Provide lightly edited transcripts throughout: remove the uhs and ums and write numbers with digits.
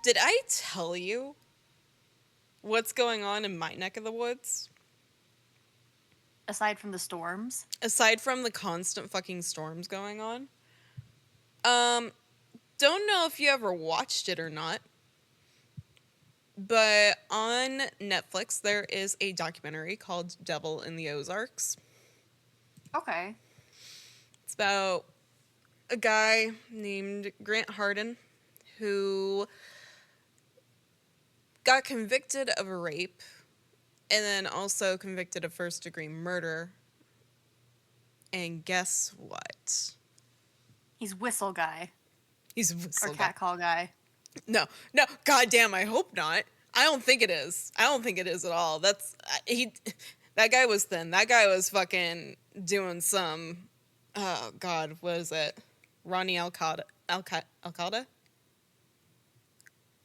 Did I tell you what's going on in my neck of the woods? Aside from the storms? Aside from the constant fucking storms going on. Don't know if you ever watched it or not, but on Netflix there is a documentary called Devil in the Ozarks. Okay. It's about a guy named Grant Hardin who got convicted of a rape and then also convicted of first-degree murder. And guess what? He's whistle guy. He's a Or whistle guy. cat call guy. No, goddamn, I hope not. I don't think it is. I don't think it is at all. That guy was thin. That guy was fucking doing some, oh God, what is it? Ronnie Alcada?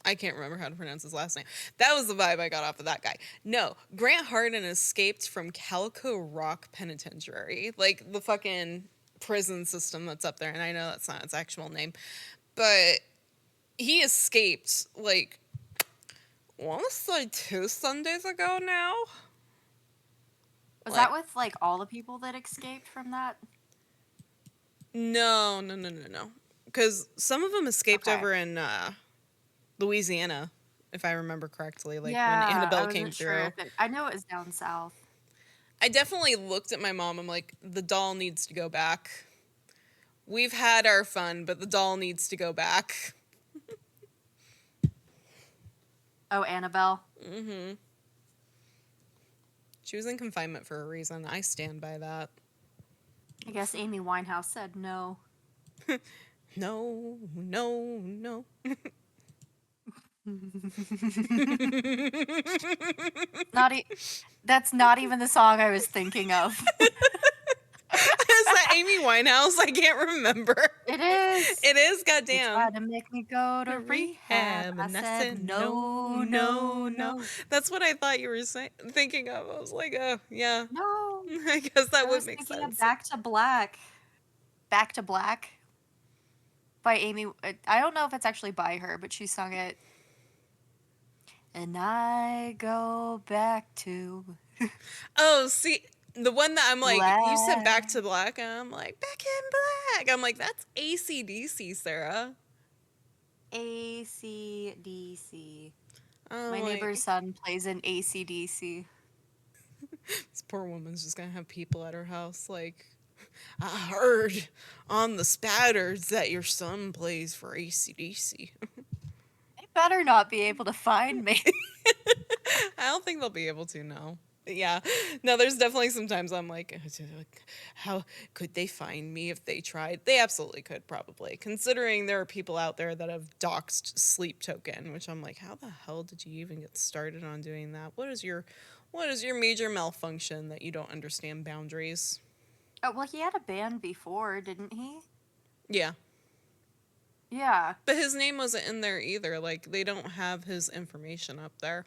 I can't remember how to pronounce his last name. That was the vibe I got off of that guy. No, Grant Hardin escaped from Calico Rock Penitentiary, like the fucking prison system that's up there. And I know that's not its actual name, but he escaped, like, I want to say 2 Sundays ago now. Was Like, that with, like, all the people that escaped from that? no. Because some of them escaped Okay. over in Louisiana, if I remember correctly, like when Yeah, Annabelle I came wasn't sure through. if it... I know it was down south. I definitely looked at my mom. I'm like, the doll needs to go back. We've had our fun, but the doll needs to go back. Oh, Annabelle. Mm-hmm. She was in confinement for a reason. I stand by that. I guess Amy Winehouse said no. No. That's not even the song I was thinking of. Is that Amy Winehouse? I can't remember. It is. It is, They goddamn. tried to make me go to rehab. I And I said said no. That's what I thought you were thinking of. I was like, oh, yeah. No. I guess that I would was make thinking of sense. Back to Black. Back to Black by Amy. I don't know if it's actually by her, but she sung it. And I go back to Oh, see, the one that I'm like, you said Back black. to Black, and I'm like, Back in Black. I'm like, that's AC/DC, Sarah. AC/DC. I'm My neighbor's like, son plays in AC/DC. this poor woman's just gonna have people at her house like, I heard on the spatters that your son plays for AC/DC. They better not be able to find me. I don't think they'll be able to, no. Yeah. No, there's definitely sometimes I'm like, how could they find me if they tried? They absolutely could, probably. Considering there are people out there that have doxed Sleep Token, which I'm like, how the hell did you even get started on doing that? What is your major malfunction that you don't understand boundaries? Oh, well, he had a band before, didn't he? Yeah. Yeah. But his name wasn't in there either. Like, they don't have his information up there.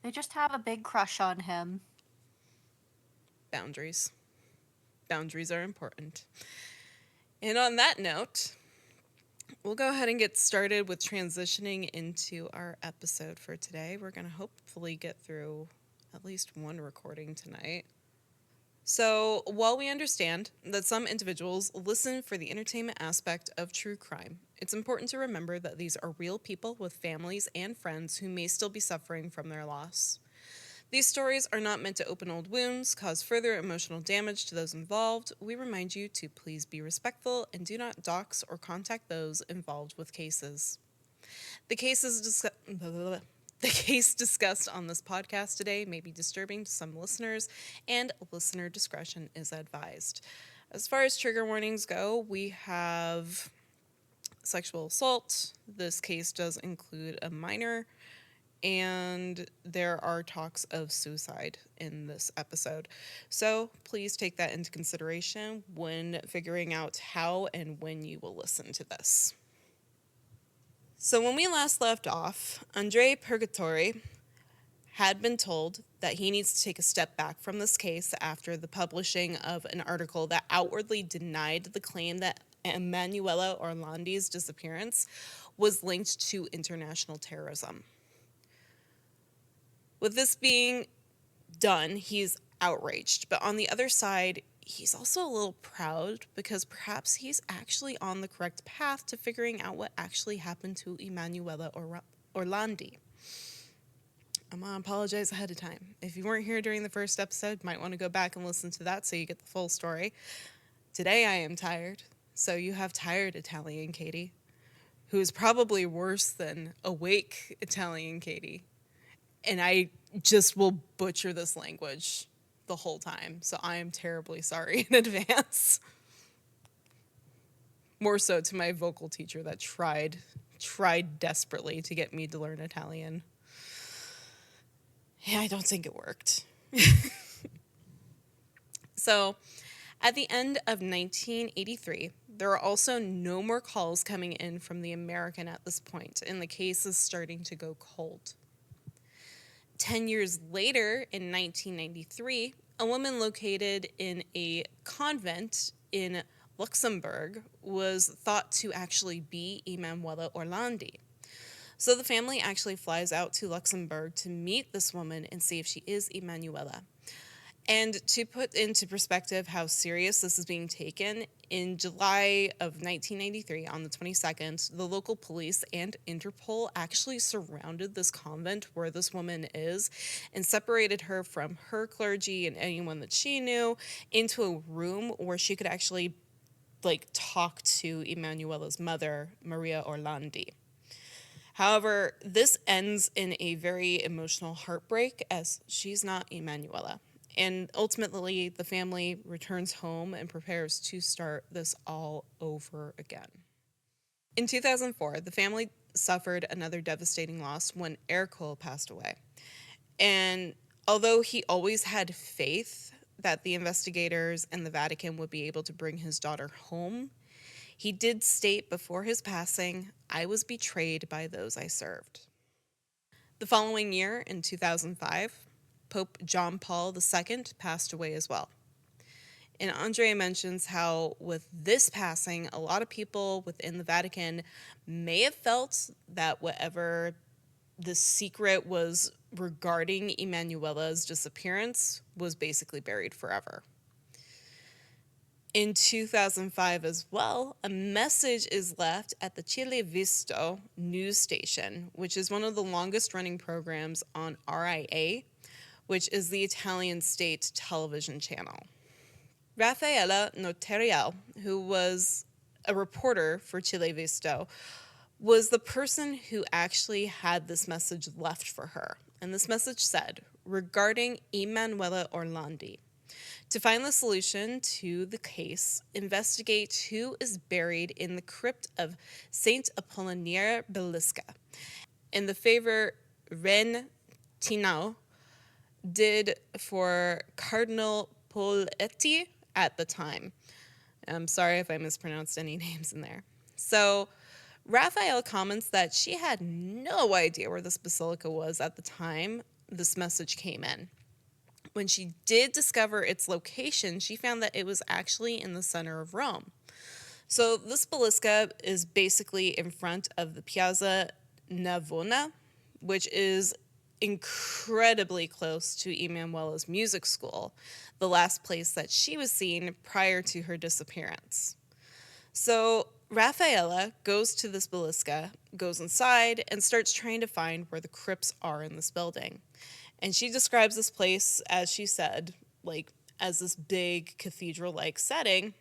They just have a big crush on him. Boundaries. Boundaries are important. And on that note, we'll go ahead and get started with transitioning into our episode for today. We're going to hopefully get through at least one recording tonight. So, while we understand that some individuals listen for the entertainment aspect of true crime, it's important to remember that these are real people with families and friends who may still be suffering from their loss. These stories are not meant to open old wounds, cause further emotional damage to those involved. We remind you to please be respectful and do not dox or contact those involved with cases. The case discussed on this podcast today may be disturbing to some listeners, and listener discretion is advised. As far as trigger warnings go, we have sexual assault. This case does include a minor, and there are talks of suicide in this episode. So please take that into consideration when figuring out how and when you will listen to this. So when we last left off, Andre Purgatori had been told that he needs to take a step back from this case after the publishing of an article that outwardly denied the claim that Emanuela Orlandi's disappearance was linked to international terrorism. With this being done, he's outraged. But on the other side, he's also a little proud because perhaps he's actually on the correct path to figuring out what actually happened to Emanuela Orlandi. I'm going to apologize ahead of time. If you weren't here during the first episode, you might want to go back and listen to that so you get the full story. Today I am tired, so you have tired Italian Katie, who is probably worse than awake Italian Katie. And I just will butcher this language the whole time, so I am terribly sorry in advance. More so to my vocal teacher that tried desperately to get me to learn Italian. Yeah, I don't think it worked. So, at the end of 1983, there are also no more calls coming in from the American at this point, and the case is starting to go cold. 10 years later, in 1993, a woman located in a convent in Luxembourg was thought to actually be Emanuela Orlandi. So the family actually flies out to Luxembourg to meet this woman and see if she is Emanuela. And to put into perspective how serious this is being taken, in July of 1993, on the 22nd, the local police and Interpol actually surrounded this convent where this woman is and separated her from her clergy and anyone that she knew into a room where she could actually talk to Emanuela's mother, Maria Orlandi. However, this ends in a very emotional heartbreak as she's not Emanuela. And ultimately, the family returns home and prepares to start this all over again. In 2004, the family suffered another devastating loss when Ercole passed away. And although he always had faith that the investigators and the Vatican would be able to bring his daughter home, he did state before his passing, "I was betrayed by those I served." The following year, in 2005, Pope John Paul II passed away as well. And Andrea mentions how, with this passing, a lot of people within the Vatican may have felt that whatever the secret was regarding Emanuela's disappearance was basically buried forever. In 2005 as well, a message is left at the Chile Visto news station, which is one of the longest running programs on RIA, which is the Italian state television channel. Raffaella Notarial, who was a reporter for Chile Visto, was the person who actually had this message left for her. And this message said, regarding Emanuela Orlandi, to find the solution to the case, investigate who is buried in the crypt of Saint Apollinaire Belisca. And the favor Ren Tinau did for Cardinal Poletti at the time. I'm sorry if I mispronounced any names in there. So Raphael comments that she had no idea where this basilica was at the time this message came in. When she did discover its location, she found that it was actually in the center of Rome. So this basilica is basically in front of the Piazza Navona, which is incredibly close to Emanuela's music school, the last place that she was seen prior to her disappearance. So Raffaella goes to this basilica, goes inside, and starts trying to find where the crypts are in this building. And she describes this place, as she said, as this big cathedral-like setting.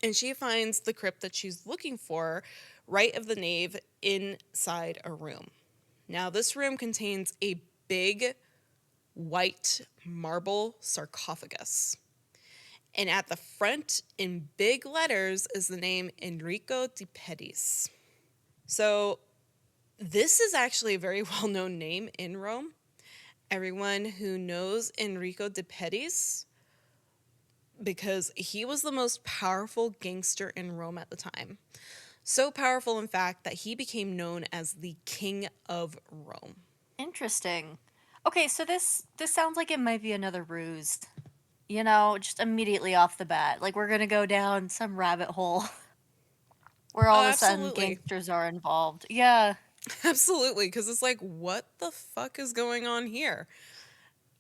And she finds the crypt that she's looking for right of the nave inside a room. Now, this room contains a big white marble sarcophagus. And at the front, in big letters, is the name Enrico de Pedis. So this is actually a very well-known name in Rome. Everyone who knows Enrico de Pedis, because he was the most powerful gangster in Rome at the time. So powerful, in fact, that he became known as the King of Rome. Interesting. Okay, so this sounds like it might be another ruse. You know, just immediately off the bat. Like we're gonna go down some rabbit hole. where Oh, all of a sudden absolutely. gangsters are involved. Yeah. Absolutely, because it's like, what the fuck is going on here?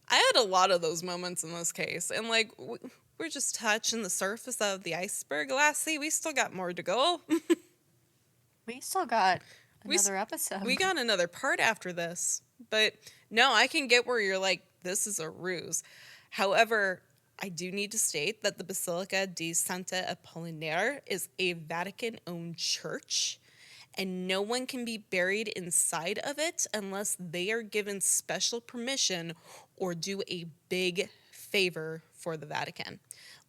I had a lot of those moments in this case, and like, we're just touching the surface of the iceberg, lassie. We still got more to go. We still got we s- another we episode. got another part after this, but no, I can get where you're like, this is a ruse. However, I do need to state that the Basilica di Santa Apollinare is a Vatican-owned church, and no one can be buried inside of it unless they are given special permission or do a big favor for the Vatican.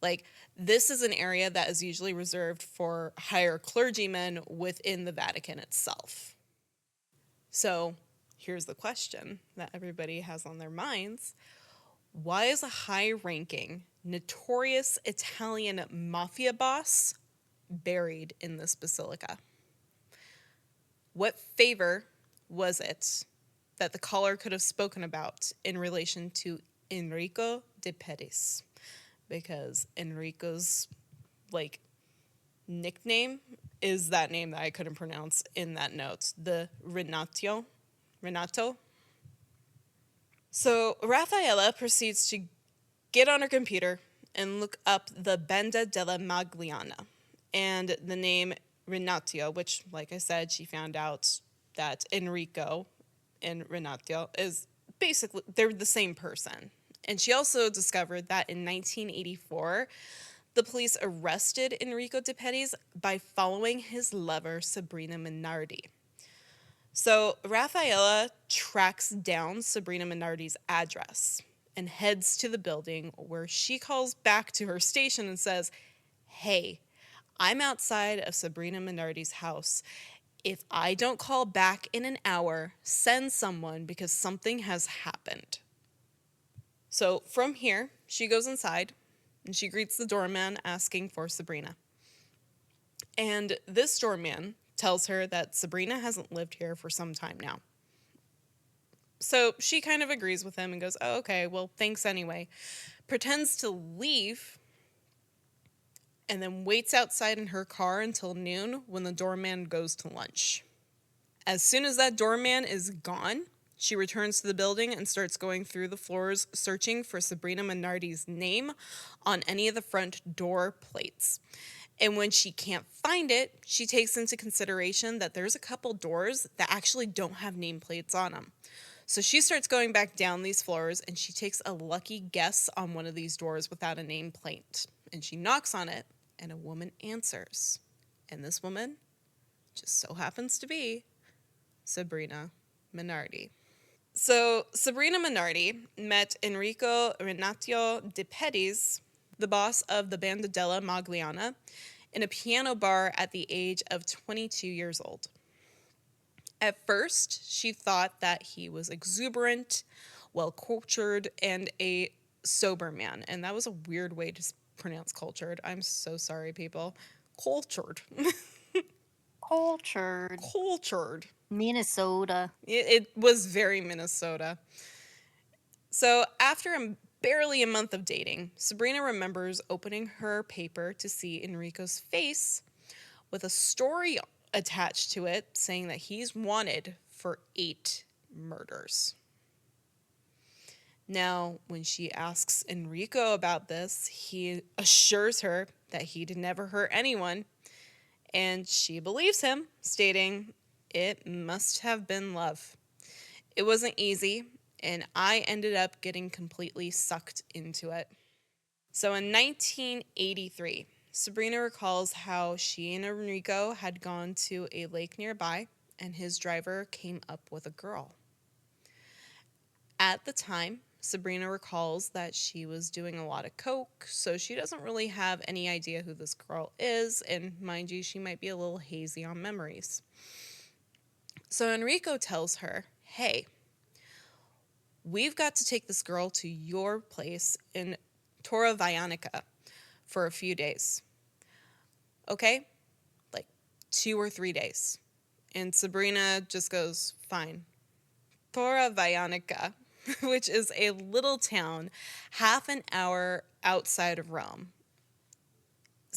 Like, this is an area that is usually reserved for higher clergymen within the Vatican itself. So, here's the question that everybody has on their minds: why is a high ranking, notorious Italian mafia boss buried in this basilica? What favor was it that the caller could have spoken about in relation to Enrico de Pettis? Because Enrico's like nickname is that name that I couldn't pronounce in that note, the Renato. So Raffaella proceeds to get on her computer and look up the Benda della Magliana and the name Renato, which, like I said, she found out that Enrico and Renato is basically, they're the same person. And she also discovered that in 1984, the police arrested Enrico De Pettis by following his lover, Sabrina Minardi. So Raffaella tracks down Sabrina Minardi's address and heads to the building, where she calls back to her station and says, "Hey, I'm outside of Sabrina Minardi's house. If I don't call back in an hour, send someone because something has happened." So from here, she goes inside and she greets the doorman asking for Sabrina. And this doorman tells her that Sabrina hasn't lived here for some time now. So she kind of agrees with him and goes, "Oh, okay, well, thanks anyway." Pretends to leave and then waits outside in her car until noon when the doorman goes to lunch. As soon as that doorman is gone, she returns to the building and starts going through the floors searching for Sabrina Minardi's name on any of the front door plates. And when she can't find it, she takes into consideration that there's a couple doors that actually don't have nameplates on them. So she starts going back down these floors and she takes a lucky guess on one of these doors without a nameplate. And she knocks on it and a woman answers. And this woman just so happens to be Sabrina Minardi. So Sabrina Minardi met Enrico Renato de Pettis, the boss of the Banda della Magliana, in a piano bar at the age of 22 years old. At first, she thought that he was exuberant, well cultured, and a sober man. And that was a weird way to pronounce cultured. I'm so sorry, people. Cultured. Cultured. Cultured. Minnesota. It was very Minnesota. So after barely a month of dating, Sabrina remembers opening her paper to see Enrico's face with a story attached to it saying that he's wanted for 8 murders. Now, when she asks Enrico about this, he assures her that he'd never hurt anyone, and she believes him, stating, "It must have been love. It wasn't easy, and I ended up getting completely sucked into it." So in 1983, Sabrina recalls how she and Enrico had gone to a lake nearby, and his driver came up with a girl. At the time, Sabrina recalls that she was doing a lot of coke, so she doesn't really have any idea who this girl is, and mind you, she might be a little hazy on memories. So Enrico tells her, "Hey, we've got to take this girl to your place in Torre Vaianica for a few days. Okay? Like 2 or 3 days." And Sabrina just goes, "Fine." Torre Vaianica, which is a little town half an hour outside of Rome.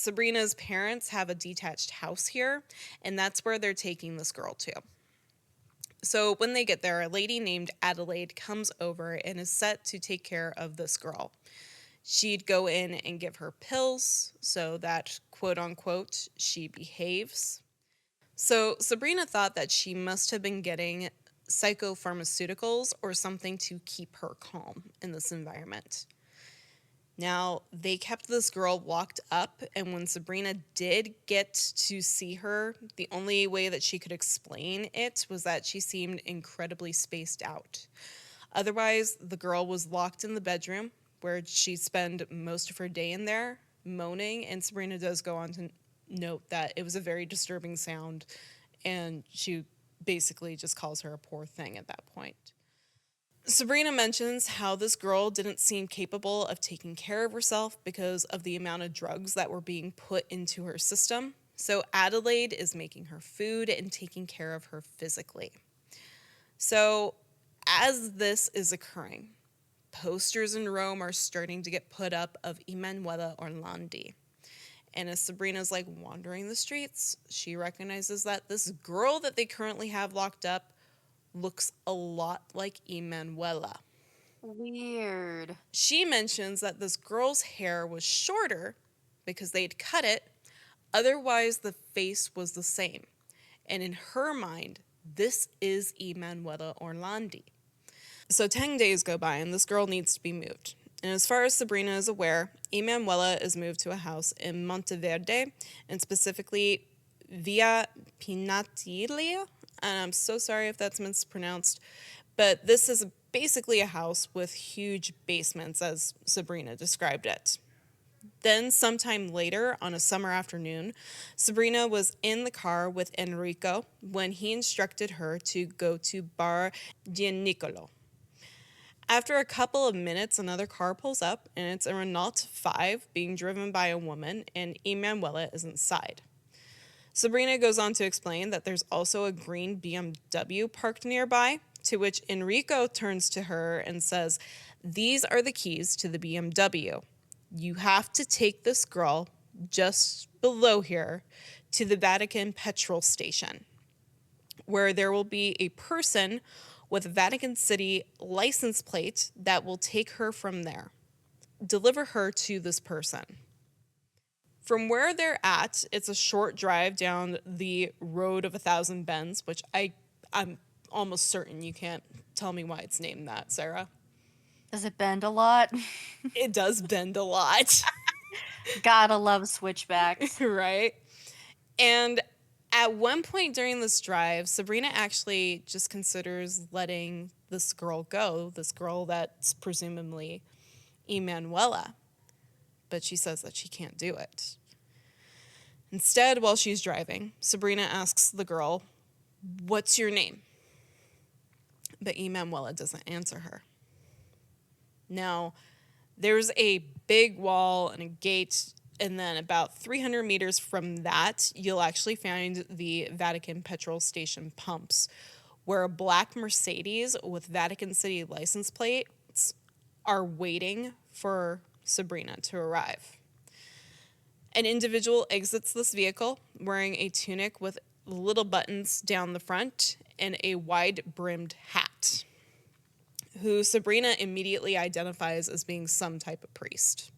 Sabrina's parents have a detached house here, and that's where they're taking this girl to. So when they get there, a lady named Adelaide comes over and is set to take care of this girl. She'd go in and give her pills so that, quote unquote, she behaves. So Sabrina thought that she must have been getting psychopharmaceuticals or something to keep her calm in this environment. Now, they kept this girl locked up, and when Sabrina did get to see her, the only way that she could explain it was that she seemed incredibly spaced out. Otherwise, the girl was locked in the bedroom where she'd spend most of her day in there moaning, and Sabrina does go on to note that it was a very disturbing sound, and she basically just calls her a poor thing at that point. Sabrina mentions how this girl didn't seem capable of taking care of herself because of the amount of drugs that were being put into her system. So Adelaide is making her food and taking care of her physically. So as this is occurring, posters in Rome are starting to get put up of Emanuela Orlandi. And as Sabrina's like wandering the streets, she recognizes that this girl that they currently have locked up looks a lot like Emanuela. Weird. She mentions that this girl's hair was shorter because they'd cut it, otherwise, the face was the same. And in her mind, this is Emanuela Orlandi. So 10 days go by, and this girl needs to be moved. And as far as Sabrina is aware, Emanuela is moved to a house in Monteverde, and specifically Via Pinatilia. And I'm so sorry if that's mispronounced, but this is basically a house with huge basements, as Sabrina described it. Then, sometime later, on a summer afternoon, Sabrina was in the car with Enrico when he instructed her to go to Bar Gianicolo. After a couple of minutes, another car pulls up, and it's a Renault 5 being driven by a woman, and Emanuela is inside. Sabrina goes on to explain that there's also a green BMW parked nearby, to which Enrico turns to her and says, "These are the keys to the BMW. You have to take this girl just below here to the Vatican petrol station, where there will be a person with a Vatican City license plate that will take her from there. Deliver her to this person." From where they're at, it's a short drive down the road of 1,000 bends, which I'm almost certain you can't tell me why it's named that, Sarah. Does it bend a lot? It does bend a lot, Gotta love switchbacks. right? And at one point during this drive, Sabrina actually just considers letting this girl go, this girl that's presumably Emanuela, but she says that she can't do it. Instead, while she's driving, Sabrina asks the girl, "What's your name?" But Emanuela doesn't answer her. Now, there's a big wall and a gate, and then about 300 meters from that, you'll actually find the Vatican petrol station pumps, where a black Mercedes with Vatican City license plates are waiting for Sabrina to arrive. An individual exits this vehicle wearing a tunic with little buttons down the front and a wide-brimmed hat, who Sabrina immediately identifies as being some type of priest.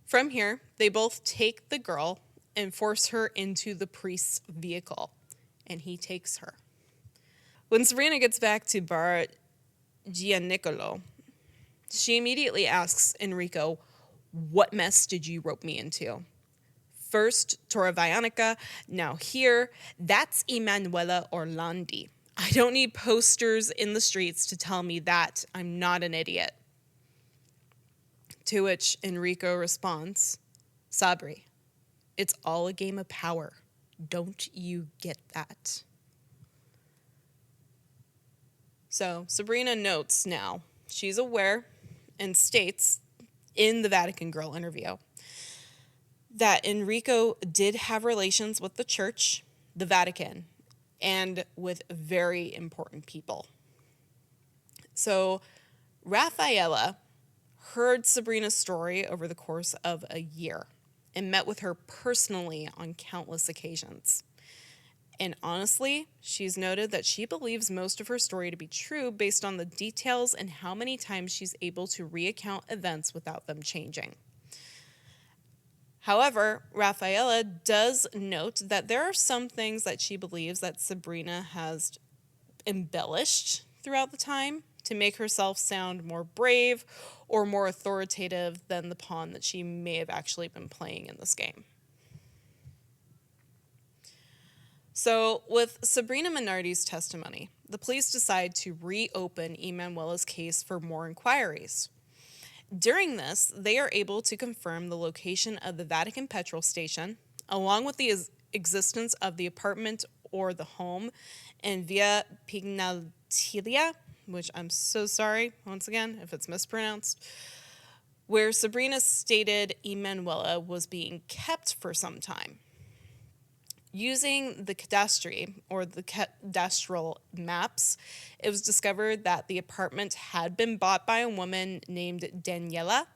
From here, they both take the girl and force her into the priest's vehicle, and he takes her. When Sabrina gets back to Bar Gianicolo, she immediately asks Enrico, "What mess did you rope me into? First, Torrevieja, now here, that's Emanuela Orlandi. I don't need posters in the streets to tell me that I'm not an idiot." To which Enrico responds, "Sabri, it's all a game of power. Don't you get that?" So Sabrina notes now, she's aware and states in the Vatican Girl interview that Enrico did have relations with the church, the Vatican, and with very important people. So Raffaella heard Sabrina's story over the course of a year, and met with her personally on countless occasions. And honestly, she's noted that she believes most of her story to be true based on the details and how many times she's able to recount events without them changing. However, Rafaela does note that there are some things that she believes that Sabrina has embellished throughout the time to make herself sound more brave or more authoritative than the pawn that she may have actually been playing in this game. So, with Sabrina Minardi's testimony, the police decide to reopen Emanuela's case for more inquiries. During this, they are able to confirm the location of the Vatican petrol station, along with the existence of the apartment or the home in Via Pignatilia, which I'm so sorry, once again, if it's mispronounced, where Sabrina stated Emanuela was being kept for some time. Using the cadastry, or the cadastral maps, it was discovered that the apartment had been bought by a woman named Daniela,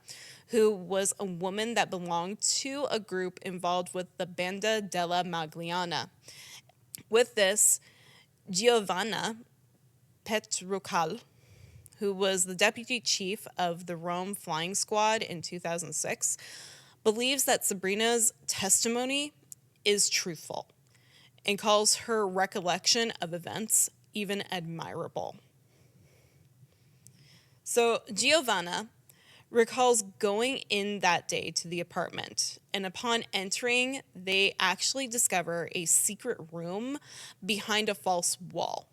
who was a woman that belonged to a group involved with the Banda della Magliana. With this, Giovanna Petrucal, who was the deputy chief of the Rome Flying Squad in 2006, believes that Sabrina's testimony is truthful and calls her recollection of events even admirable. So Giovanna recalls going in that day to the apartment, and upon entering, they actually discover a secret room behind a false wall.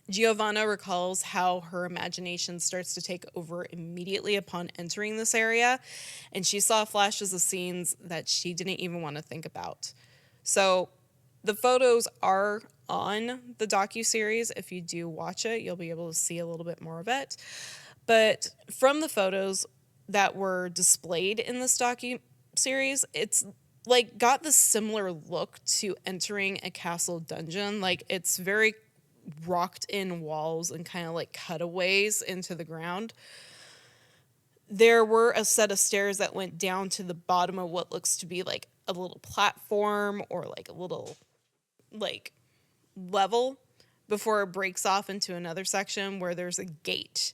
Giovanna recalls how her imagination starts to take over immediately upon entering this area, and she saw flashes of scenes that she didn't even want to think about. So the photos are on the docuseries. If you do watch it, you'll be able to see a little bit more of it. But from the photos that were displayed in this docuseries, it's like got the similar look to entering a castle dungeon. Like it's very rocked in walls and kind of like cutaways into the ground. There were a set of stairs that went down to the bottom of what looks to be like a little platform or like a little like level before it breaks off into another section where there's a gate.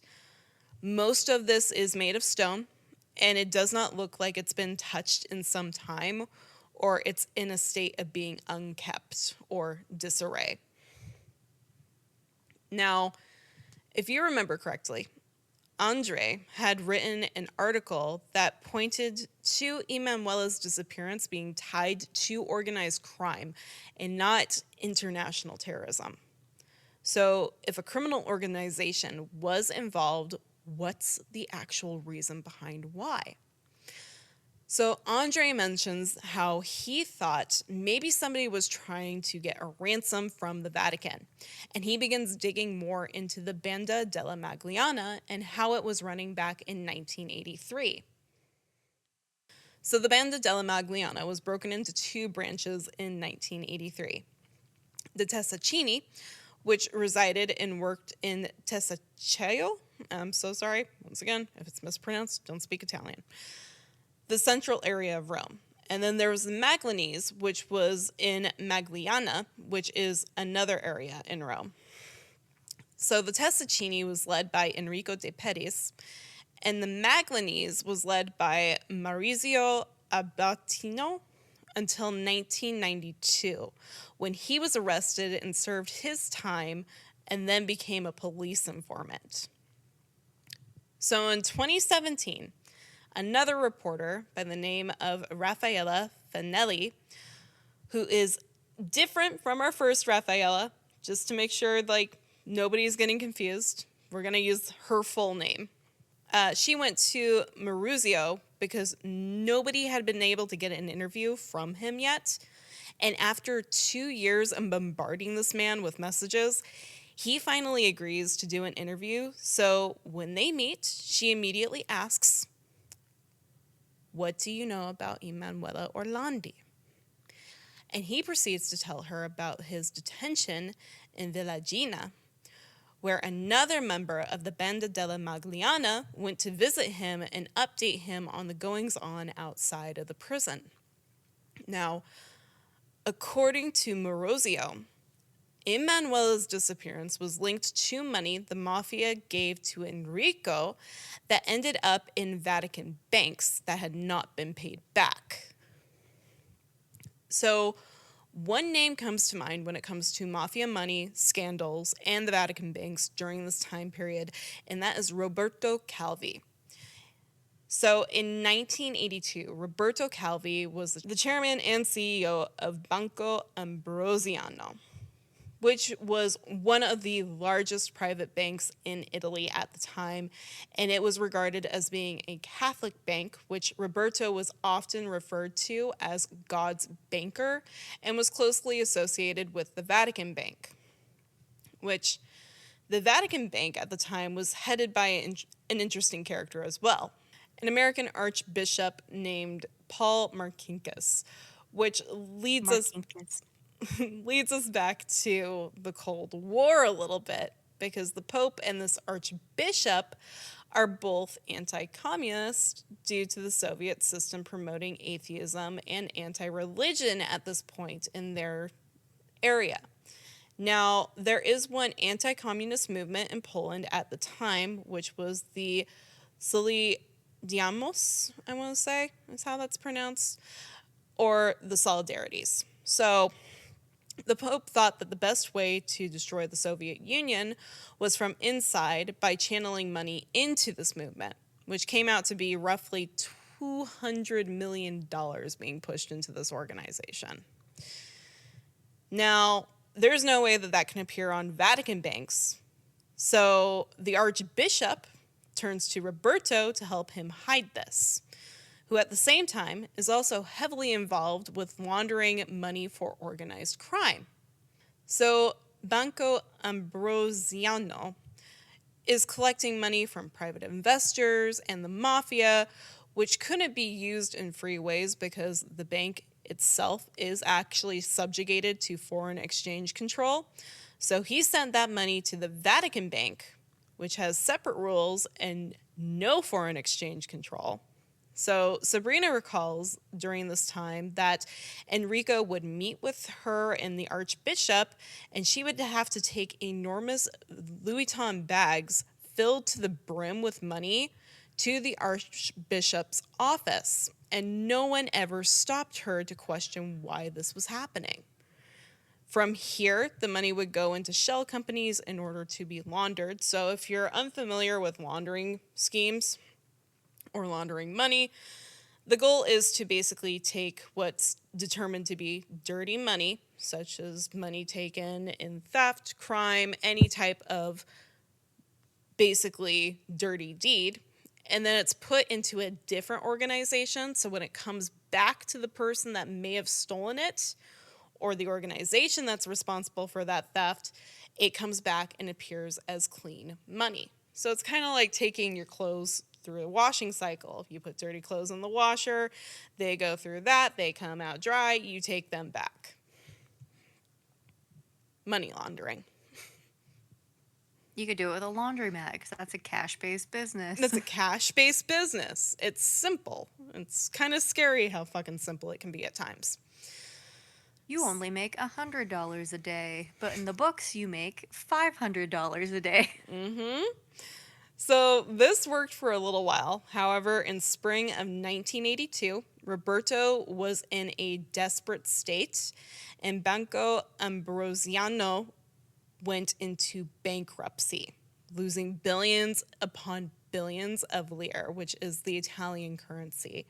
Most of this is made of stone, and it does not look like it's been touched in some time or it's in a state of being unkept or disarray. Now, if you remember correctly, Andre had written an article that pointed to Emanuela's disappearance being tied to organized crime and not international terrorism. So, if a criminal organization was involved, what's the actual reason behind why? So Andre mentions how he thought maybe somebody was trying to get a ransom from the Vatican. And he begins digging more into the Banda della Magliana and how it was running back in 1983. So the Banda della Magliana was broken into two branches in 1983. The Tessaccini, which resided and worked in Tessaccio. I'm so sorry, once again, if it's mispronounced, don't speak Italian. The central area of Rome. And then there was the Maglinese, which was in Magliana, which is another area in Rome. So the Tessaccini was led by Enrico de Pedis, and the Maglinese was led by Maurizio Abatino until 1992, when he was arrested and served his time and then became a police informant. So in 2017, another reporter by the name of Raffaella Fanelli, who is different from our first Raffaella, just to make sure like nobody's getting confused. We're going to use her full name. She went to Maruzio because nobody had been able to get an interview from him yet. And after 2 years of bombarding this man with messages, he finally agrees to do an interview. So when they meet, she immediately asks, "What do you know about Emanuela Orlandi?" And he proceeds to tell her about his detention in Villagina, where another member of the Banda della Magliana went to visit him and update him on the goings-on outside of the prison. Now, according to Morosio, Emanuela's disappearance was linked to money the mafia gave to Enrico that ended up in Vatican banks that had not been paid back. So, one name comes to mind when it comes to mafia money, scandals, and the Vatican banks during this time period, and that is Roberto Calvi. So in 1982, Roberto Calvi was the chairman and CEO of Banco Ambrosiano, which was one of the largest private banks in Italy at the time, and it was regarded as being a Catholic bank, which Roberto was often referred to as God's banker, and was closely associated with the Vatican Bank, which the Vatican Bank at the time was headed by an interesting character as well, an American archbishop named Paul Marcinkus, which Marquinhos. leads us back to the Cold War a little bit, because the Pope and this archbishop are both anti-communist due to the Soviet system promoting atheism and anti-religion at this point in their area. Now, there is one anti-communist movement in Poland at the time, which was the Solidarność, I want to say, is how that's pronounced, or the Solidarities. So, the Pope thought that the best way to destroy the Soviet Union was from inside by channeling money into this movement, which came out to be roughly $200 million being pushed into this organization. Now, there's no way that that can appear on Vatican banks, so the Archbishop turns to Roberto to help him hide this, who at the same time is also heavily involved with laundering money for organized crime. So Banco Ambrosiano is collecting money from private investors and the mafia, which couldn't be used in free ways because the bank itself is actually subjugated to foreign exchange control. So he sent that money to the Vatican Bank, which has separate rules and no foreign exchange control. So Sabrina recalls during this time that Enrico would meet with her and the Archbishop, and she would have to take enormous Louis Vuitton bags filled to the brim with money to the Archbishop's office, and no one ever stopped her to question why this was happening. From here, the money would go into shell companies in order to be laundered. So if you're unfamiliar with laundering schemes or laundering money, the goal is to basically take what's determined to be dirty money, such as money taken in theft, crime, any type of basically dirty deed, and then it's put into a different organization. So when it comes back to the person that may have stolen it, or the organization that's responsible for that theft, it comes back and appears as clean money. So it's kind of like taking your clothes through a washing cycle. If you put dirty clothes in the washer, they go through that, they come out dry, you take them back. Money laundering. You could do it with a laundromat because that's a cash-based business. It's a cash-based business. It's simple. It's kind of scary how fucking simple it can be at times. You only make $100 a day, but in the books you make $500 a day. So this worked for a little while. However, in spring of 1982, Roberto was in a desperate state, and Banco Ambrosiano went into bankruptcy, losing billions upon billions of lire, which is the Italian currency.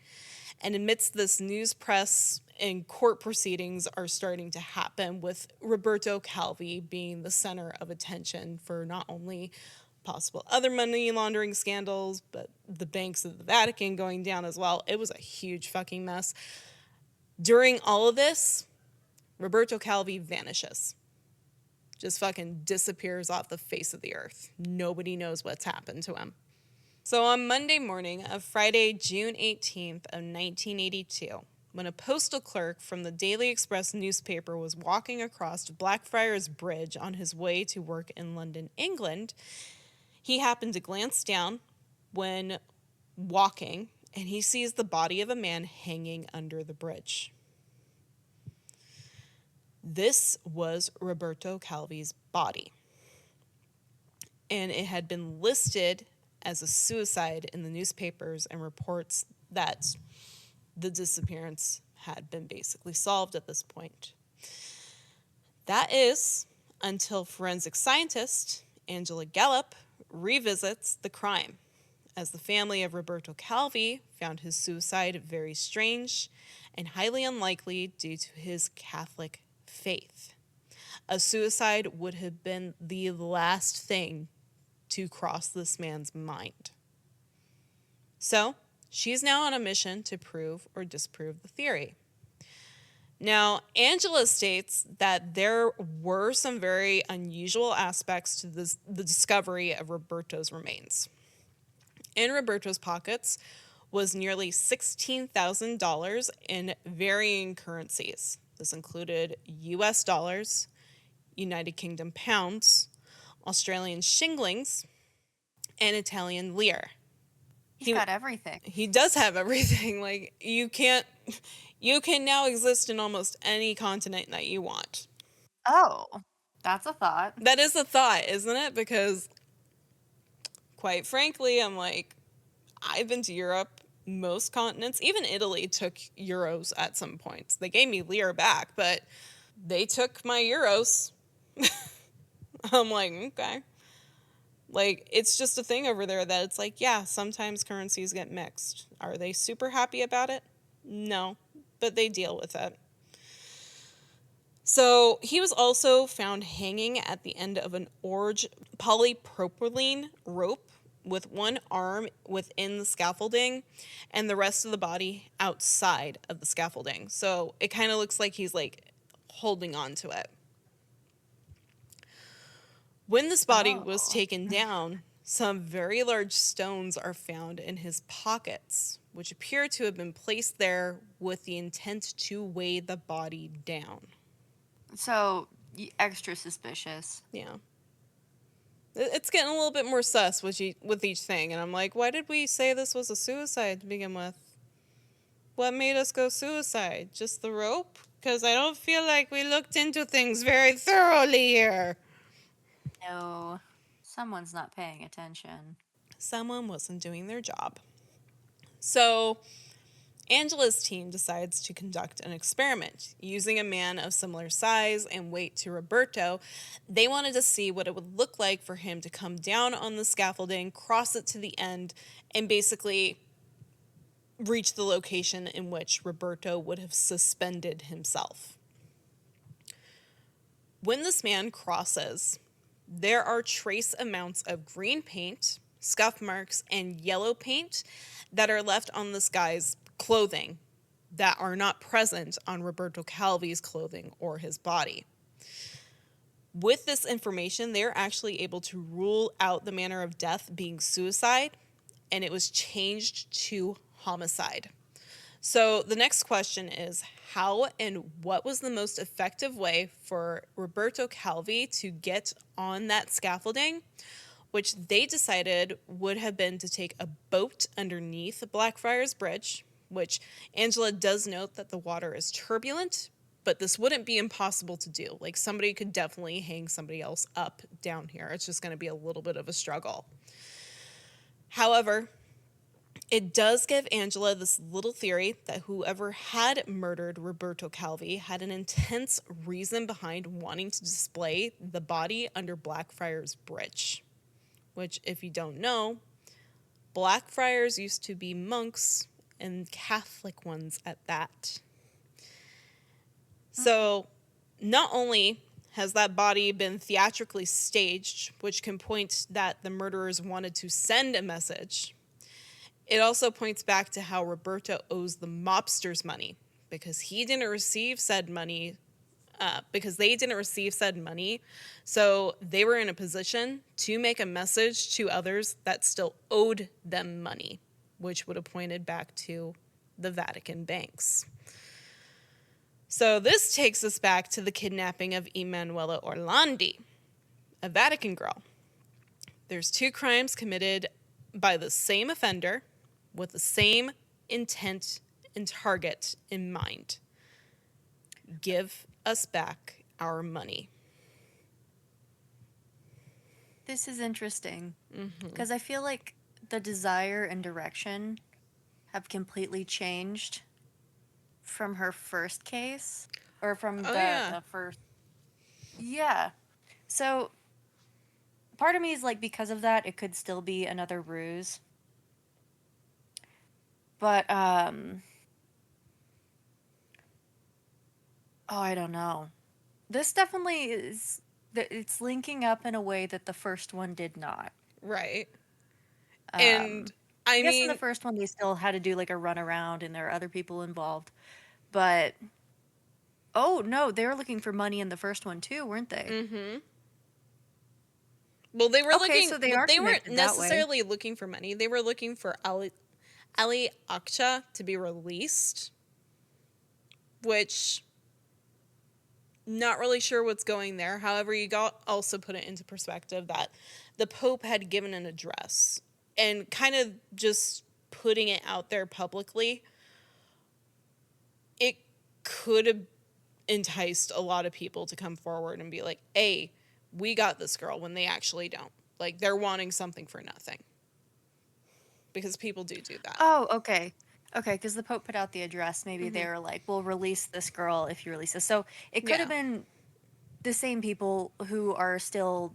And amidst this, news press and court proceedings are starting to happen, with Roberto Calvi being the center of attention for not only possible other money laundering scandals, but the banks of the Vatican going down as well. It was a huge fucking mess. During all of this, Roberto Calvi vanishes. Just fucking disappears off the face of the earth. Nobody knows what's happened to him. So on Monday morning of Friday, June 18th of 1982, when a postal clerk from the Daily Express newspaper was walking across Blackfriars Bridge on his way to work in London, England. He happened to glance down when walking, and he sees the body of a man hanging under the bridge. This was Roberto Calvi's body, and it had been listed as a suicide in the newspapers and reports that the disappearance had been basically solved at this point. That is until forensic scientist Angela Gallup revisits the crime, as the family of Roberto Calvi found his suicide very strange and highly unlikely due to his Catholic faith. A suicide would have been the last thing to cross this man's mind. So, she's now on a mission to prove or disprove the theory. Now, Angela states that there were some very unusual aspects to the discovery of Roberto's remains. In Roberto's pockets was nearly $16,000 in varying currencies. This included US dollars, United Kingdom pounds, Australian shillings, and Italian lire. He's got everything. He does have everything. Like, you can now exist in almost any continent that you want. Oh, that's a thought. That is a thought, isn't it? Because quite frankly, I'm like, I've been to Europe, most continents, even Italy took euros at some points. They gave me lire back, but they took my euros. I'm like, okay. Like, it's just a thing over there that it's like, yeah, sometimes currencies get mixed. Are they super happy about it? No, but they deal with it. So he was also found hanging at the end of an orange polypropylene rope with one arm within the scaffolding and the rest of the body outside of the scaffolding. So it kind of looks like he's like holding on to it. When this body was taken down, some very large stones are found in his pockets, which appear to have been placed there with the intent to weigh the body down. So, extra suspicious. Yeah. It's getting a little bit more sus with each thing, and I'm like, why did we say this was a suicide to begin with? What made us go suicide? Just the rope? Because I don't feel like we looked into things very thoroughly here. No, someone's not paying attention. Someone wasn't doing their job. So, Angela's team decides to conduct an experiment. Using a man of similar size and weight to Roberto, they wanted to see what it would look like for him to come down on the scaffolding, cross it to the end, and basically reach the location in which Roberto would have suspended himself. When this man crosses, there are trace amounts of green paint, scuff marks, and yellow paint that are left on this guy's clothing that are not present on Roberto Calvi's clothing or his body. With this information, they're actually able to rule out the manner of death being suicide, and it was changed to homicide. So the next question is, how and what was the most effective way for Roberto Calvi to get on that scaffolding, which they decided would have been to take a boat underneath Blackfriars Bridge, which Angela does note that the water is turbulent, but this wouldn't be impossible to do. Like, somebody could definitely hang somebody else up down here. It's just going to be a little bit of a struggle. However, it does give Angela this little theory that whoever had murdered Roberto Calvi had an intense reason behind wanting to display the body under Blackfriars Bridge, which, if you don't know, Blackfriars used to be monks and Catholic ones at that. So, not only has that body been theatrically staged, which can point that the murderers wanted to send a message, it also points back to how Roberto owes the mobsters money because he didn't receive said money, because they didn't receive said money. So they were in a position to make a message to others that still owed them money, which would have pointed back to the Vatican banks. So this takes us back to the kidnapping of Emanuela Orlandi, a Vatican girl. There's 2 crimes committed by the same offender with the same intent and target in mind. Give us back our money. This is interesting because I feel like the desire and direction have completely changed from her first case or from Oh, the yeah. the first. Yeah. So part of me is like, because of that, it could still be another ruse. But oh, I don't know. This definitely is it's linking up in a way that the first one did not. Right. And Um I I guess in the mean, first one they still had to do like a runaround and there are other people involved. But oh no, they were looking for money in the first one too, weren't they? well, they were Okay, looking, so they are they weren't connected that way. necessarily looking for money. They were looking for Ali Akça to be released, which not really sure what's going there. However, you got also put it into perspective that the Pope had given an address and kind of just putting it out there publicly. It could have enticed a lot of people to come forward and be like, "Hey, we got this girl," when they actually don't. Like they're wanting something for nothing. Because people do that. Oh, okay. Okay, because the Pope put out the address. Maybe they were like, we'll release this girl if you release this. So it could have Yeah. been the same people who are still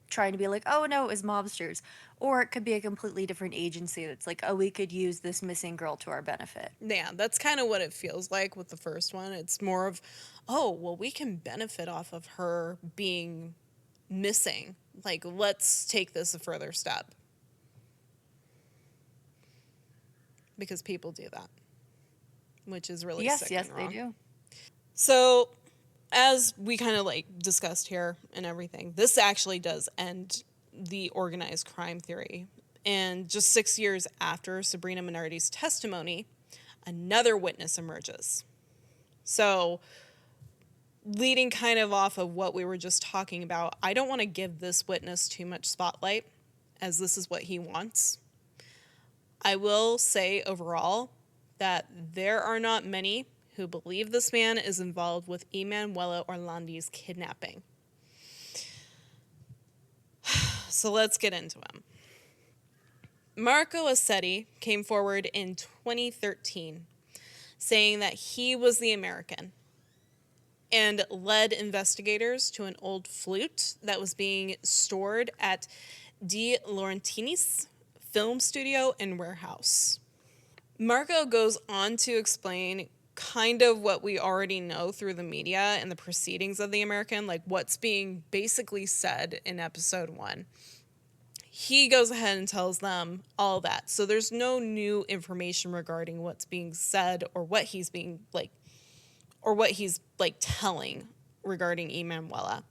trying to be like, oh no, it was mobsters. Or it could be a completely different agency that's like, oh, we could use this missing girl to our benefit. Yeah, that's kind of what it feels like with the first one. It's more of, oh, well, we can benefit off of her being missing. Like, let's take this a further step. Because people do that, which is really Yes, sick yes, and they wrong. do. So, as we kind of like discussed here and everything, this actually does end the organized crime theory. And just 6 years after Sabrina Minardi's testimony, another witness emerges. So, leading kind of off of what we were just talking about, I don't want to give this witness too much spotlight, as this is what he wants. I will say overall that there are not many who believe this man is involved with Emanuela Orlandi's kidnapping. So let's get into him. Marco Assetti came forward in 2013 saying that he was the American and led investigators to an old flute that was being stored at De Laurentiis film studio and warehouse. Marco goes on to explain kind of what we already know through the media and the proceedings of the American, like what's being basically said in episode 1. He goes ahead and tells them all that. So there's no new information regarding what's being said or what he's being like, or what he's like telling regarding Emanuela.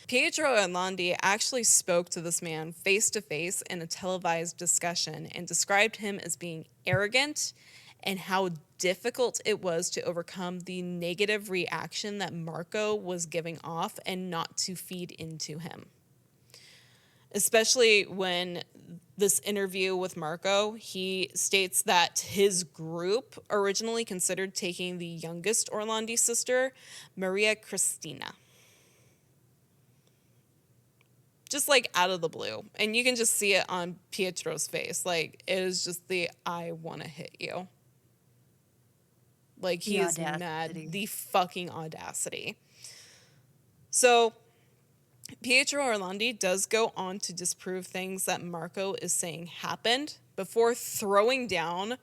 Pietro Orlandi actually spoke to this man face to face in a televised discussion and described him as being arrogant and how difficult it was to overcome the negative reaction that Marco was giving off and not to feed into him. Especially when this interview with Marco, he states that his group originally considered taking the youngest Orlandi sister, Maria Cristina. Just like out of the blue. And you can just see it on Pietro's face. Like, it is just the I want to hit you. Like, he The is mad. audacity. The fucking audacity. So, Pietro Orlandi does go on to disprove things that Marco is saying happened before throwing down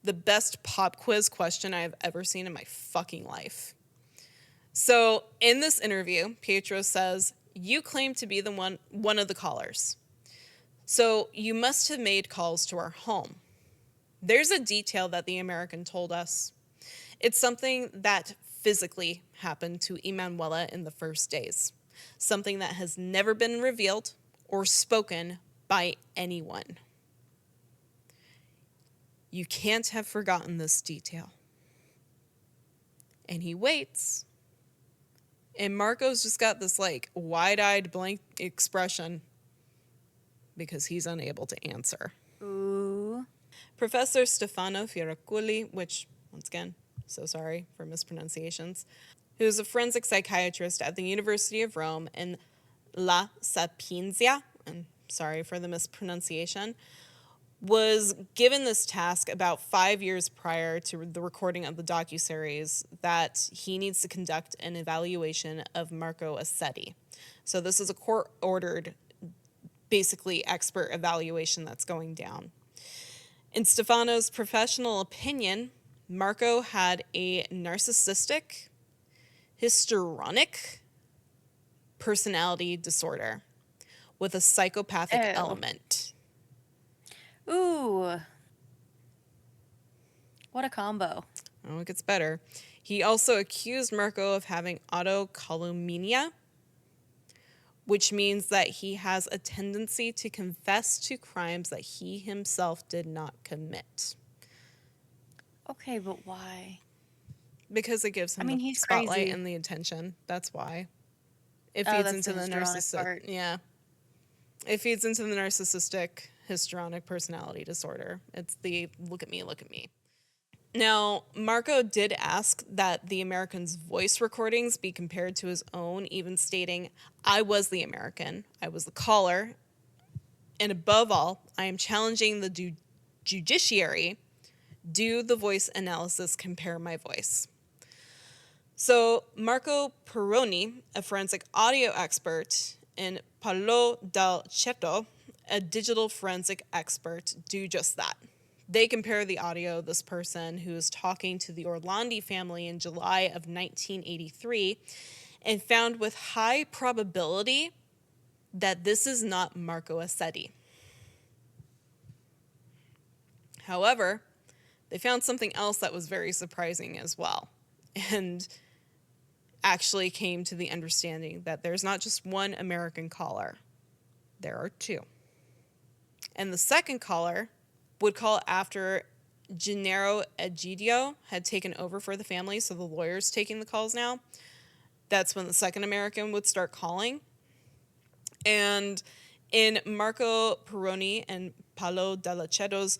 the best pop quiz question I have ever seen in my fucking life. So, in this interview, Pietro says, "You claim to be the one of the callers. So, you must have made calls to our home. There's a detail that the American told us. It's something that physically happened to Emanuela in the first days. Something that has never been revealed or spoken by anyone. You can't have forgotten this detail." And he waits. And Marco's just got this like wide-eyed blank expression because he's unable to answer. Ooh. Professor Stefano Firaculi, which, once again, so sorry for mispronunciations, who's a forensic psychiatrist at the University of Rome in La Sapienza, and sorry for the mispronunciation, was given this task about 5 years prior to the recording of the docuseries that he needs to conduct an evaluation of Marco Assetti. So this is a court-ordered, basically expert evaluation that's going down. In Stefano's professional opinion, Marco had a narcissistic, histrionic personality disorder with a psychopathic Ew. element. Ooh. What a combo. Oh, it gets better. He also accused Marco of having autocolomnia, which means that he has a tendency to confess to crimes that he himself did not commit. Okay, but why? Because it gives him mean, the he's spotlight crazy. and the attention. That's why. It Oh, feeds that's into the the histrionic part. Yeah. It feeds into the narcissistic histrionic personality disorder. It's the look at me, look at me. Now, Marco did ask that the American's voice recordings be compared to his own, even stating, "I was the American, I was the caller, and above all, I am challenging the judiciary. Do the voice analysis compare my voice?" So, Marco Perroni, a forensic audio expert, and Paolo Dal Cetto, a digital forensic expert, do just that. They compare the audio of this person who is talking to the Orlandi family in July of 1983 and found with high probability that this is not Marco Assetti. However, they found something else that was very surprising as well, and actually came to the understanding that there's not just one American caller, there are two. And the second caller would call after Gennaro Egidio had taken over for the family, so the lawyer's taking the calls now. That's when the second American would start calling. And in Marco Perroni and Paolo Dallacetto's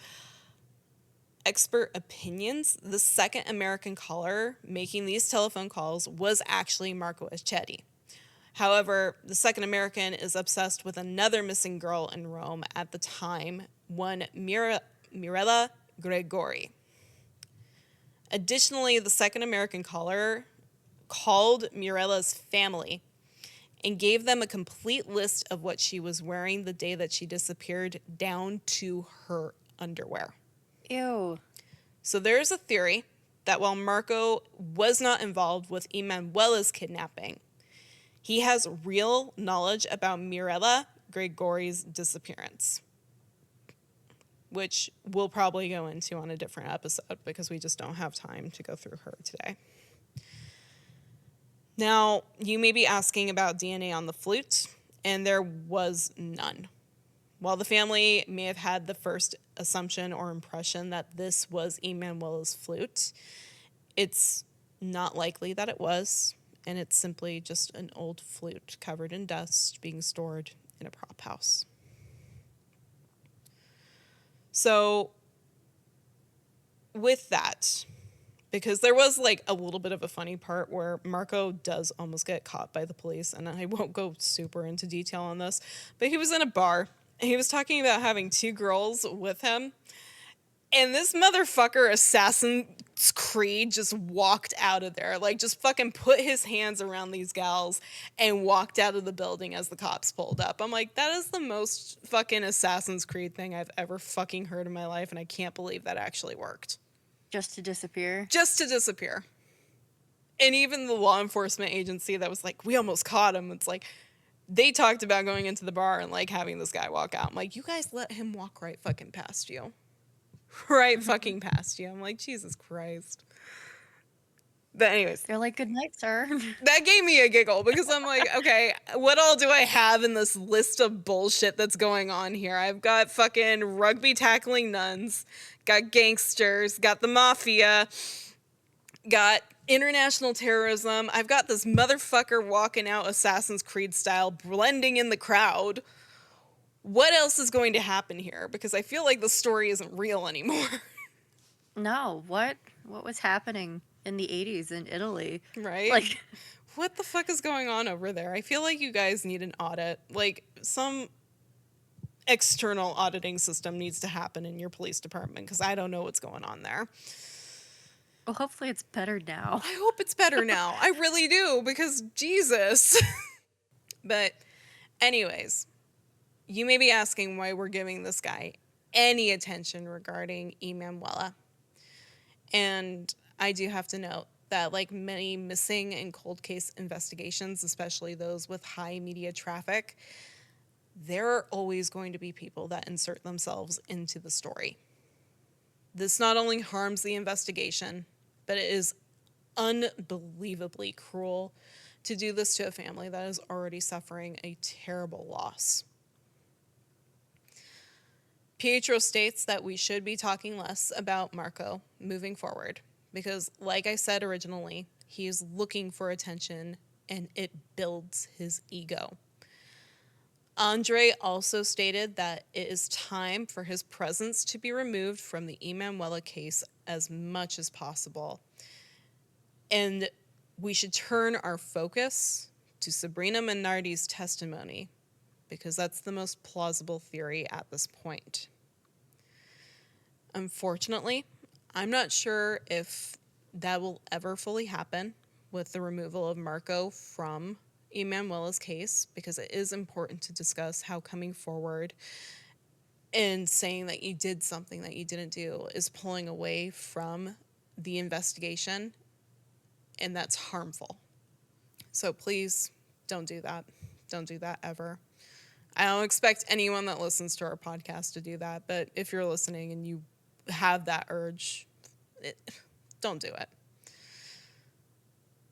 expert opinions, the second American caller making these telephone calls was actually Marco Assetti. However, the second American is obsessed with another missing girl in Rome at the time, one Mirella Gregori. Additionally, the second American caller called Mirella's family and gave them a complete list of what she was wearing the day that she disappeared, down to her underwear. Ew. So there's a theory that while Marco was not involved with Emanuela's kidnapping, he has real knowledge about Mirella Gregori's disappearance, which we'll probably go into on a different episode because we just don't have time to go through her today. Now, you may be asking about DNA on the flute, and there was none. While the family may have had the first assumption or impression that this was Emanuela's flute, it's not likely that it was, and it's simply just an old flute covered in dust being stored in a prop house. So, with that, because there was like a little bit of a funny part where Marco does almost get caught by the police, and I won't go super into detail on this, but he was in a bar and he was talking about having two girls with him, and this motherfucker Assassin's Creed just walked out of there, like just fucking put his hands around these gals and walked out of the building as the cops pulled up. I'm like, that is the most fucking Assassin's Creed thing I've ever fucking heard in my life, and I can't believe that actually worked. Just to disappear? Just to disappear. And even the law enforcement agency that was like, we almost caught him, it's like, they talked about going into the bar and like having this guy walk out. I'm like, you guys let him walk right fucking past you. Right fucking past you. I'm like, Jesus Christ. But anyways, They're like, good night, sir. that gave me a giggle because I'm like, okay, what all do I have in this list of bullshit that's going on here? I've got fucking rugby tackling nuns, got gangsters, got the mafia, got international terrorism. I've got this motherfucker walking out Assassin's Creed style, blending in the crowd. What else is going to happen here? Because I feel like the story isn't real anymore. No, what was happening in the 80s in Italy? Right? Like, What the fuck is going on over there? I feel like you guys need an audit. Like, some external auditing system needs to happen in your police department because I don't know what's going on there. well, hopefully it's better now. I hope it's better now. I really do because Jesus. But, anyways, you may be asking why we're giving this guy any attention regarding Emanuela. And I do have to note that, like many missing and cold case investigations, especially those with high media traffic, there are always going to be people that insert themselves into the story. This not only harms the investigation, but it is unbelievably cruel to do this to a family that is already suffering a terrible loss. Pietro states that we should be talking less about Marco moving forward because, like I said originally, he is looking for attention and it builds his ego. Andre also stated that it is time for his presence to be removed from the Emanuela case as much as possible. And we should turn our focus to Sabrina Minardi's testimony because that's the most plausible theory at this point. Unfortunately, I'm not sure if that will ever fully happen with the removal of Marco from Emanuela's case because it is important to discuss how coming forward and saying that you did something that you didn't do is pulling away from the investigation, and that's harmful. So please don't do that. Don't do that ever. I don't expect anyone that listens to our podcast to do that, but if you're listening and you have that urge, don't do it.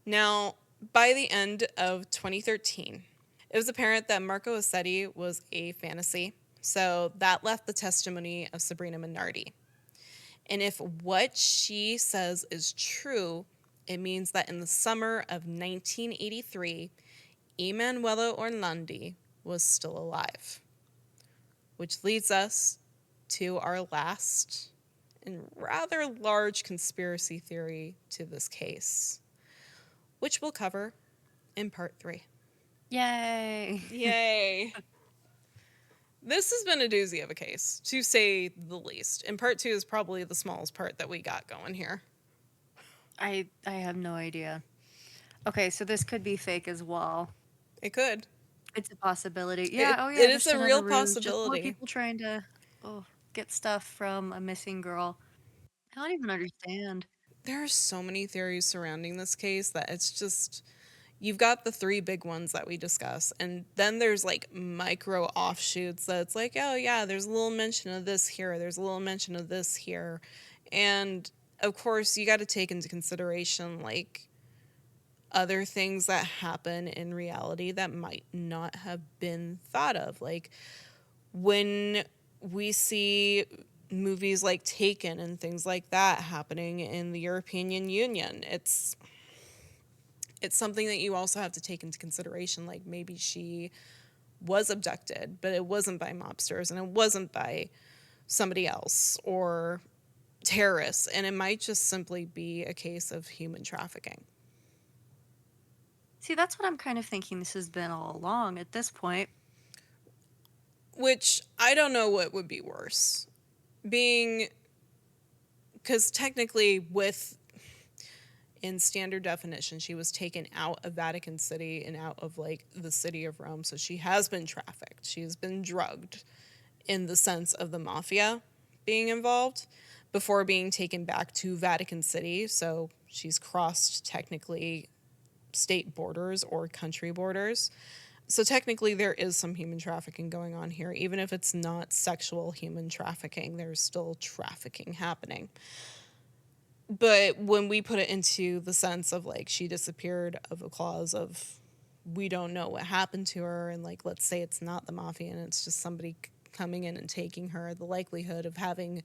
Now, by the end of 2013, it was apparent that Marco Assetti was a fantasy, so that left the testimony of Sabrina Minardi. And if what she says is true, it means that in the summer of 1983, Emanuela Orlandi was still alive. Which leads us to our last and rather large conspiracy theory to this case, which we'll cover in part 3. Yay. Yay! This has been a doozy of a case, to say the least. And part 2 is probably the smallest part that we got going here. I have no idea. Okay, so this could be fake as well. It could. It's a possibility. It, Yeah, oh yeah, it is just a another real ruse. Just more possibility. people trying to get stuff from a missing girl. I don't even understand. There are so many theories surrounding this case that it's just, you've got the 3 big ones that we discuss, and then there's like micro offshoots that's like, oh yeah, there's a little mention of this here, there's a little mention of this here. And of course, you got to take into consideration like other things that happen in reality that might not have been thought of. Like when we see movies like Taken and things like that happening in the European Union, it's something that you also have to take into consideration. Like maybe she was abducted, but it wasn't by mobsters and it wasn't by somebody else or terrorists, and it might just simply be a case of human trafficking. See, that's what I'm kind of thinking this has been all along at this point. Which I don't know what would be worse. Being, because technically, with in standard definition, she was taken out of Vatican City and out of like the city of Rome. So she has been trafficked. She has been drugged in the sense of the mafia being involved before being taken back to Vatican City. So she's crossed technically state borders or country borders. So technically there is some human trafficking going on here. Even if it's not sexual human trafficking, there's still trafficking happening. But when we put it into the sense of like she disappeared of a clause of we don't know what happened to her, and like let's say it's not the mafia and it's just somebody coming in and taking her, the likelihood of having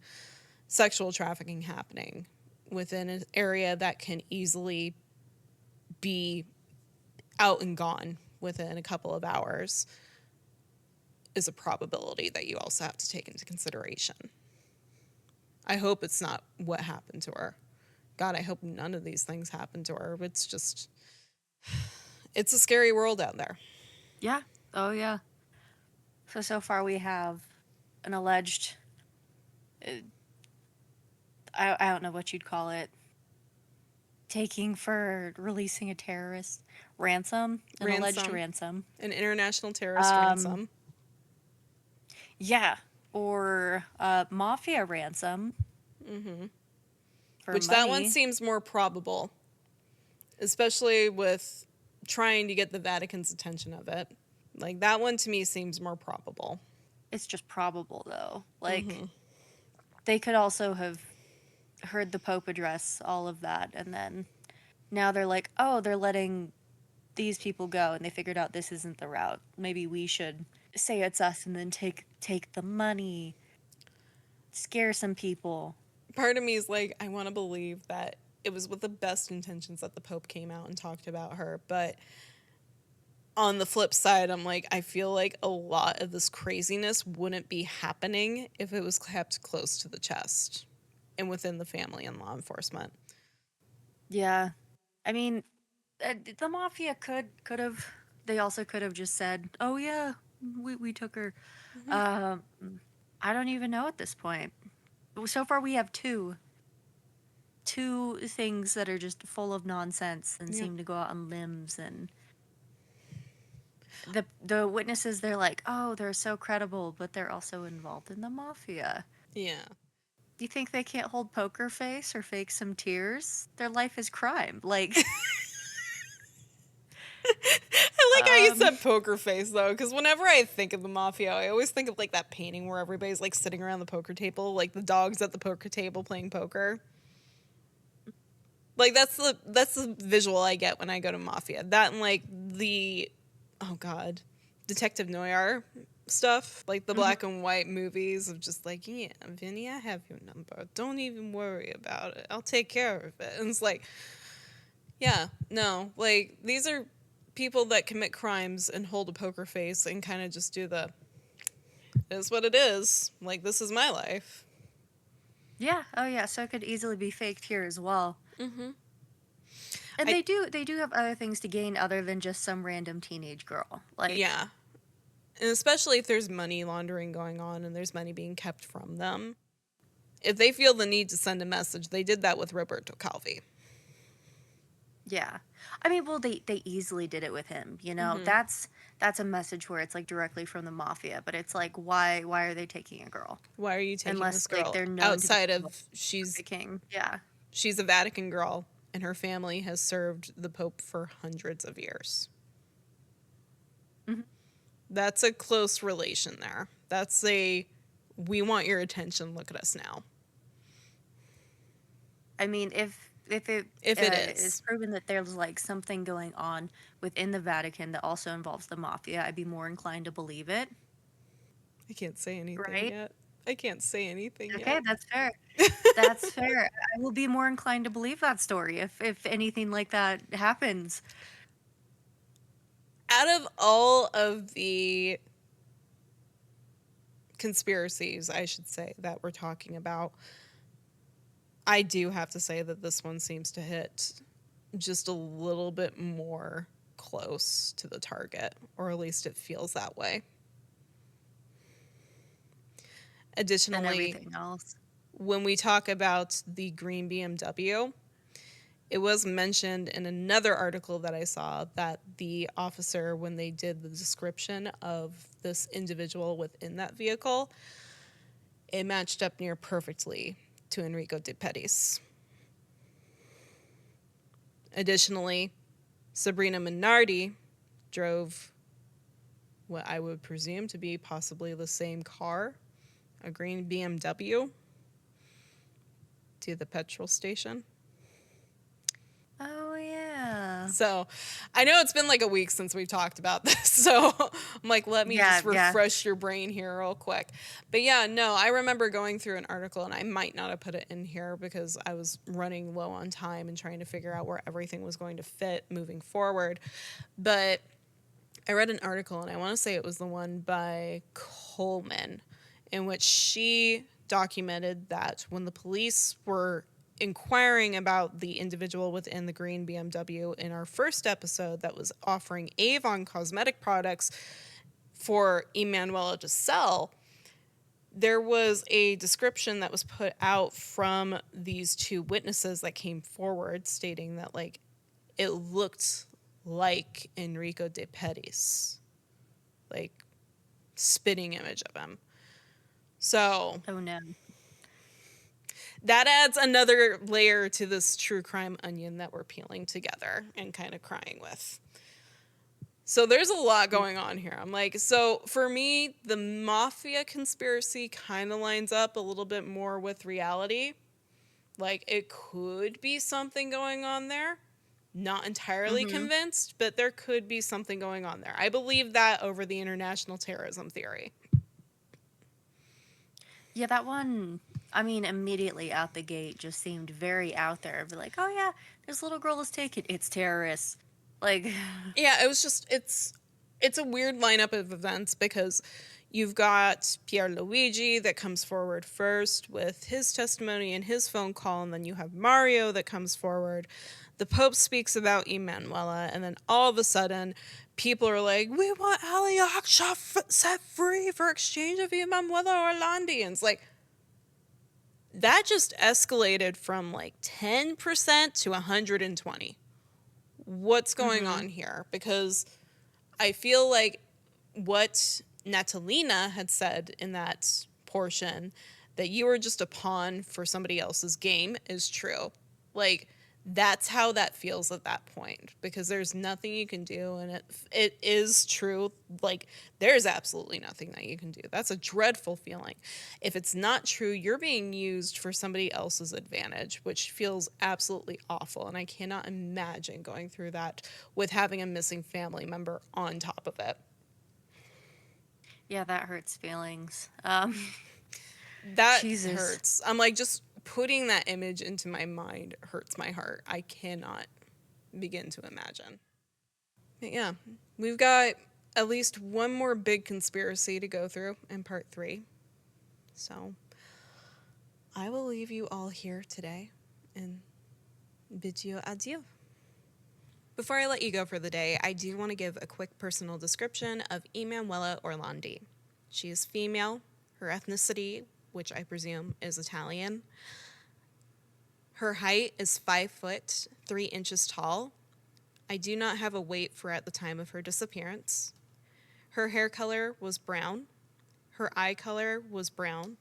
sexual trafficking happening within an area that can easily be out and gone within a couple of hours is a probability that you also have to take into consideration. I hope it's not what happened to her. God, I hope none of these things happen to her. It's just, it's a scary world out there. Yeah. Oh, yeah. So far we have an alleged, uh, I don't know what you'd call it, taking for releasing a terrorist ransom, an alleged Ransom, ransom. an international terrorist Um, ransom. yeah, or mafia ransom for Which that one money. seems more probable, especially with trying to get the Vatican's attention of it. Like that one to me seems more probable. It's just probable though. Like they could also have heard the Pope address all of that, and then now they're like, oh, they're letting these people go, and they figured out this isn't the route. Maybe we should say it's us, and then take the money, scare some people. Part of me is like, I want to believe that it was with the best intentions that the Pope came out and talked about her. But on the flip side, I'm like, I feel like a lot of this craziness wouldn't be happening if it was kept close to the chest and within the family and law enforcement. Yeah, I mean, the mafia could have. They also could have just said, "Oh yeah, we took her." Um, I don't even know at this point. So far, we have two things that are just full of nonsense and Yeah. seem to go out on limbs, and the witnesses, they're like, oh, they're so credible, but they're also involved in the mafia. Yeah. Do you think they can't hold poker face or fake some tears? Their life is crime. Like, I like how you um, said poker face though, because whenever I think of the mafia, I always think of like that painting where everybody's like sitting around the poker table, like the dogs at the poker table playing poker. Like that's the visual I get when I go to mafia. That and like the oh god, detective noir stuff, like the mhm. black and white movies of just like, yeah, Vinny, I have your number. Don't even worry about it. I'll take care of it. And it's like, yeah, no, like these are people that commit crimes and hold a poker face and kind of just do the it is what it is. Like this is my life. Yeah, oh yeah, so it could easily be faked here as well. Mm-hmm. And I they do have other things to gain other than just some random teenage girl. Like, yeah, and especially if there's money laundering going on and there's money being kept from them. If they feel the need to send a message, they did that with Roberto Calvi. yeah. I mean, well, they easily did it with him, you know? Mm-hmm. That's a message where it's like directly from the mafia, but it's like, why are they taking a girl? Why are you taking this Unless like girl they're known to be outside the of trafficking. Yeah. she's a Vatican girl and her family has served the Pope for hundreds of years. Mhm. That's a close relation there. That's a we want your attention, look at us now. I mean, if it If it is is. proven that there's like something going on within the Vatican that also involves the mafia, I'd be more inclined to believe it, I can't say anything right? yet. I can't say anything Okay, yet. that's fair. That's fair. I will be more inclined to believe that story if anything like that happens. Out of all of the conspiracies, I should say, that we're talking about, I do have to say that this one seems to hit just a little bit more close to the target, or at least it feels that way. Than Additionally, everything else. when we talk about the green BMW, it was mentioned in another article that I saw that the officer, when they did the description of this individual within that vehicle, it matched up near perfectly to Enrico De Pettis. Additionally, Sabrina Minardi drove what I would presume to be possibly the same car, a green BMW, to the petrol station. Oh Yeah. So I know it's been like a week since we've talked about this. So I'm like, let me Yeah, just yeah. refresh your brain here real quick. But yeah, no, I remember going through an article, and I might not have put it in here because I was running low on time and trying to figure out where everything was going to fit moving forward. But I read an article, and I want to say it was the one by Coleman, in which she documented that when the police were inquiring about the individual within the green BMW in our first episode that was offering Avon cosmetic products for Emanuela to sell, there was a description that was put out from these two witnesses that came forward stating that, like, it looked like Enrico de Pettis, like, spitting image of him. So Oh no. that adds another layer to this true crime onion that we're peeling together and kind of crying with. So there's a lot going on here. I'm like, so for me, the mafia conspiracy kind of lines up a little bit more with reality. Like, it could be something going on there. Not entirely Mm-hmm. convinced, but there could be something going on there. I believe that over the international terrorism theory. Yeah, that one, I mean, immediately out the gate just seemed very out there. Be like, oh yeah, this little girl is taken. It's terrorists. Like, Yeah, it was just it's a weird lineup of events because you've got Pierluigi that comes forward first with his testimony and his phone call, and then you have Mario that comes forward. The Pope speaks about Emanuela, and then all of a sudden, people are like, "We want Alyosha set free for exchange of Emanuela Orlandi." And it's like, that just escalated from like 10% to 120. What's going mm-hmm. on here? Because I feel like what Natalina had said in that portion, that you were just a pawn for somebody else's game, is true. Like, that's how that feels at that point, because there's nothing you can do, and it is true. Like, there's absolutely nothing that you can do. That's a dreadful feeling. If it's not true, you're being used for somebody else's advantage, which feels absolutely awful, and I cannot imagine going through that with having a missing family member on top of it. Yeah, that hurts feelings. That Jesus. hurts. I'm like, just putting that image into my mind hurts my heart. I cannot begin to imagine. But yeah, we've got at least one more big conspiracy to go through in part 3. So I will leave you all here today and bid you adieu. Before I let you go for the day, I do want to give a quick personal description of Emanuela Orlandi. She is female, her ethnicity, which I presume is Italian. Her height is 5 foot 3 inches tall. I do not have a weight for at the time of her disappearance. Her hair color was brown. Her eye color was brown.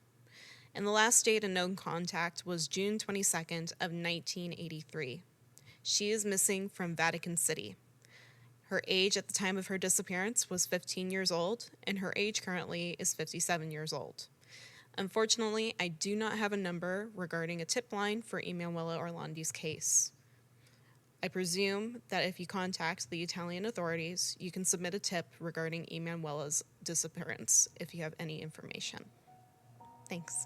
And the last date of known contact was June 22nd of 1983. She is missing from Vatican City. Her age at the time of her disappearance was 15 years old, and her age currently is 57 years old. Unfortunately, I do not have a number regarding a tip line for Emanuela Orlandi's case. I presume that if you contact the Italian authorities, you can submit a tip regarding Emanuela's disappearance if you have any information. Thanks.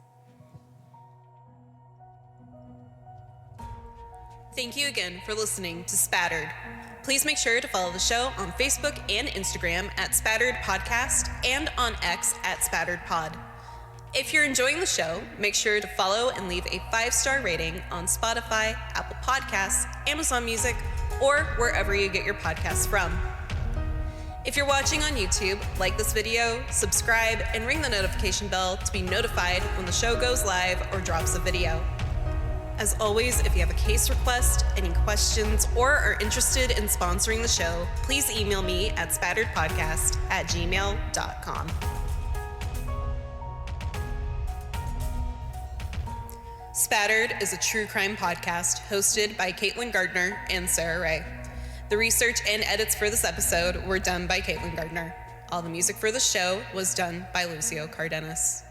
Thank you again for listening to Spattered. Please make sure to follow the show on Facebook and Instagram at Spattered Podcast and on X at Spattered Pod. If you're enjoying the show, make sure to follow and leave a 5-star rating on Spotify, Apple Podcasts, Amazon Music, or wherever you get your podcasts from. If you're watching on YouTube, like this video, subscribe, and ring the notification bell to be notified when the show goes live or drops a video. As always, if you have a case request, any questions, or are interested in sponsoring the show, please email me at spatteredpodcast@gmail.com. Spattered is a true crime podcast hosted by Caitlin Gardner and Sarah Ray. The research and edits for this episode were done by Caitlin Gardner. All the music for the show was done by Lucio Cardenas.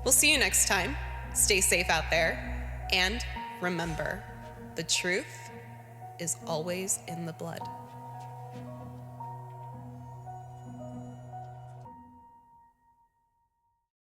We'll see you next time. Stay safe out there. And remember, the truth is always in the blood.